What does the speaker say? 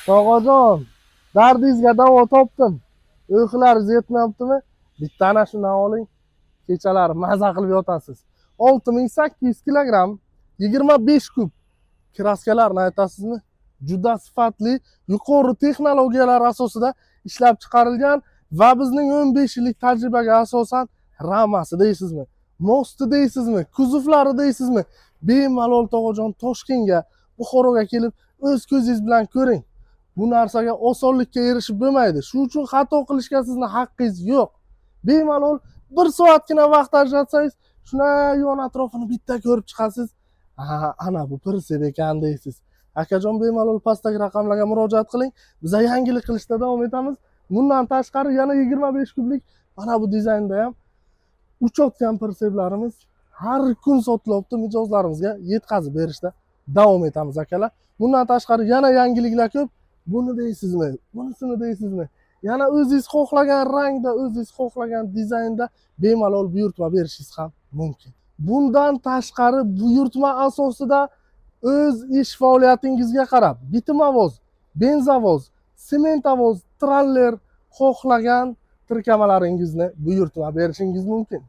Tog'ajon, dardingizga davo topdim. Uyqularingiz yetmayaptimi? Bitta ana shundan oling. Kechalari maza qilib yotasiz. 6800 kilogramm, 25 kub. Kraskalarni aytasizmi? Juda sifatli, yuqori texnologiyalar asosida ishlab chiqarilgan va bizning 15 yillik tajribaga asosan ramasi deysizmi? Mosti deysizmi? Kuzovlari deysizmi? Bemalol tog'ajon Toshkentga, Buxoroga kelib o'z ko'zingiz bilan ko'ring. Bu narsaga osonlikka erishib bo'lmaydi. Shuning uchun xato qilishga sizni haqqingiz yo'q. Bemalol 1 soatgina vaqt ajratsangiz, shuna yon atrofini bitta ko'rib chiqasiz. Ana bu pirsib ekan deysiz. Akajon, bemalol pastdagi raqamlarga murojaat qiling. Biz yangilik qilishda davom etamiz. Bundan tashqari yana 25 kublik mana bu dizaynda ham uchayotgan pirseblarimiz har kun sotilyapti. Mijozlarimizga yetkazib berishda davom etamiz akalar. Bundan tashqari yana yangiliklar ko'p. Buni deysizmi? Bunisini deysizmi? Yana o'zingiz xohlagan rangda, o'zingiz xohlagan dizaynda bemalol buyurtma berishingiz ham mumkin. Bundan tashqari buyurtma asosida o'z ish faoliyatingizga qarab bitimavoz, benzavoz, sementavoz, traller xohlagan tirkamalaringizni buyurtma berishingiz mumkin.